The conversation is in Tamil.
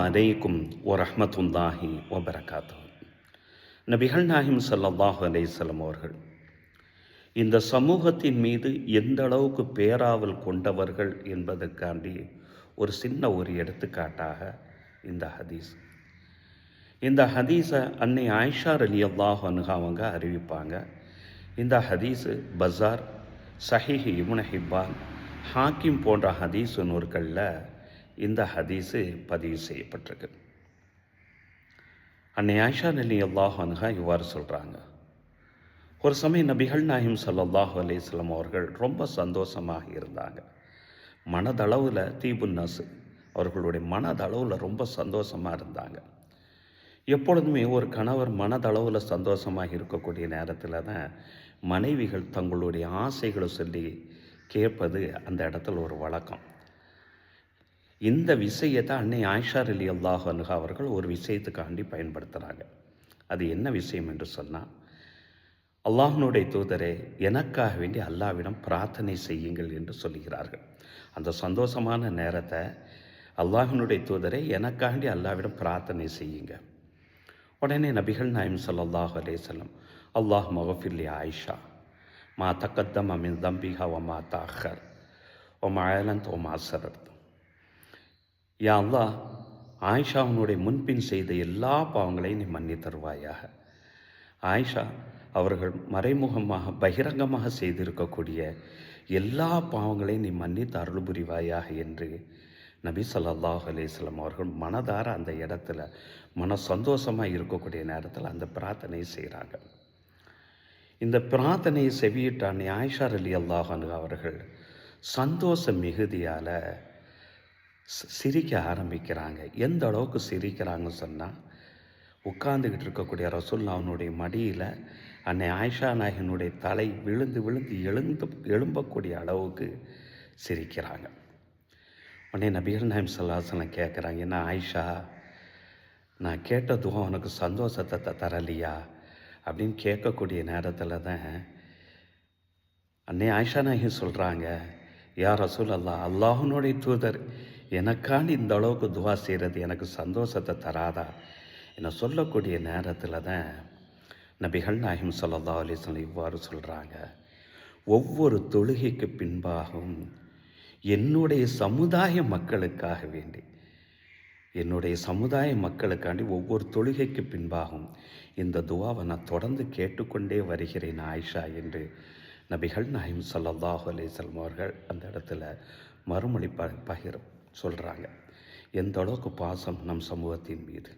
அலைக்கும் வரஹ்மத்துல்லாஹி வபரகாத்துஹு. நபிகள் நாயகம் ஸல்லல்லாஹு அலைஹி வஸல்லம் அவர்கள் இந்த சமூகத்தின் மீது எந்த அளவுக்கு பேராவல் கொண்டவர்கள் என்பதற்காண்டி ஒரு எடுத்துக்காட்டாக இந்த ஹதீஸ். இந்த ஹதீஸை அன்னை ஆயிஷா ரலியல்லாஹு அன்ஹா அவங்க அறிவிப்பாங்க. இந்த ஹதீஸு பஸார், சஹீஹ் இப்னு ஹிப்பான், ஹாக்கிம் போன்ற ஹதீஸ் நூல்களில் இந்த ஹதீஸு பதிவு செய்யப்பட்டிருக்கு. அன்னை ஆயிஷா ரலியல்லாஹு அன்ஹா இவ்வாறு சொல்கிறாங்க, ஒரு சமயம் நபிகள் நாயகம் ஸல்லல்லாஹு அலைஹி வஸல்லம் அவர்கள் ரொம்ப சந்தோஷமாக இருந்தாங்க. மனதளவில் தீபுன்னஸ், அவர்களுடைய மனதளவில் ரொம்ப சந்தோஷமாக இருந்தாங்க. எப்பொழுதுமே ஒரு கணவர் மனதளவில் சந்தோஷமாக இருக்கக்கூடிய நேரத்தில் தான் மனைவிகள் தங்களுடைய ஆசைகளை சொல்லி கேட்பது அந்த இடத்துல ஒரு வழக்கம். இந்த விஷயத்தை அன்னை ஆயிஷா ரலியல்லாஹு அன்ஹா அவர்கள் ஒரு விஷயத்துக்காண்டி பயன்படுத்துகிறாங்க. அது என்ன விஷயம் என்று சொன்னால், அல்லாஹ்னுடைய தூதரே, எனக்காக வேண்டி அல்லாஹ்விடம் பிரார்த்தனை செய்யுங்கள் என்று சொல்கிறார்கள். அந்த சந்தோஷமான நேரத்தை அல்லாஹ்னுடைய தூதரே, எனக்காண்டி அல்லாஹ்விடம் பிரார்த்தனை செய்யுங்க. உடனே நபிகள் நாயகம் ஸல்லல்லாஹு அலைஹி வஸல்லம், அல்லாஹ் மஃபிர் லி ஆயிஷா மா தக்கத்தம மின் தம்பிஹா வ மா தஅக்கர் வ மா அலன்த் வ மா அஸ்ரர்த். யா அல்லாஹ், ஆயிஷாவினுடைய முன்பின் செய்த எல்லா பாவங்களையும் நீ மன்னி தருவாயாக. ஆயிஷா அவர்கள் மறைமுகமாக பகிரங்கமாக செய்திருக்கக்கூடிய எல்லா பாவங்களையும் நீ மன்னித்து அருள் புரிவாயாக என்று நபி ஸல்லல்லாஹு அலைஹி வஸல்லம் அவர்கள் மனதார அந்த இடத்துல சந்தோஷமாக இருக்கக்கூடிய நேரத்தில் அந்த பிரார்த்தனையை செய்கிறாங்க. இந்த பிரார்த்தனையை செவியிட்ட அன்னை ஆயிஷா ரலியல்லாஹு அன்ஹா அவர்கள் சந்தோஷ மிகுதியால் சிரிக்க ஆரம்பிக்கிறாங்க. எந்த அளவுக்கு சிரிக்கிறாங்கன்னு சொன்னால், உட்கார்ந்துக்கிட்டு இருக்கக்கூடிய ரசூலுல்லாஹ்வுடைய மடியில் அன்னை ஆயிஷா நாயகனுடைய தலை விழுந்து விழுந்து எழும்பக்கூடிய அளவுக்கு சிரிக்கிறாங்க. உடனே நபிகள் நாயகம் ஸல்லல்லாஹு அலைஹி வஸல்லம் கேட்குறாங்க, என்ன ஆயிஷா, நான் கேட்ட துவா உனக்கு சந்தோஷத்தை தரலையா அப்படின்னு கேட்கக்கூடிய நேரத்தில் தான் அன்னை ஆயிஷா நாயகி சொல்கிறாங்க, யா ரசூலல்லாஹ், அல்லாஹ்வுடைய தூதர், எனக்காண்டி இந்த அளவுக்கு துவா செய்கிறது எனக்கு சந்தோஷத்தை தராதா என்ன சொல்லக்கூடிய நேரத்தில் தான் நபிகள் நாயகம் ஸல்லல்லாஹு அலைஹி வஸல்லம் இவ்வாறு சொல்கிறாங்க, ஒவ்வொரு தொழுகைக்கு பின்பாகவும் என்னுடைய சமுதாய மக்களுக்காக வேண்டி, என்னுடைய சமுதாய மக்களுக்காண்டி ஒவ்வொரு தொழுகைக்கு பின்பாகவும் இந்த துவாவை நான் தொடர்ந்து கேட்டுக்கொண்டே வருகிறேன் ஆயிஷா என்று நபிகள் நாயகம் ஸல்லல்லாஹு அலைஹி வஸல்லம் அவர்கள் அந்த இடத்துல மறுமொழி சொல்கிறாங்க. எந்த அளவுக்கு பாசம் நம் சமூகத்தின் மீது.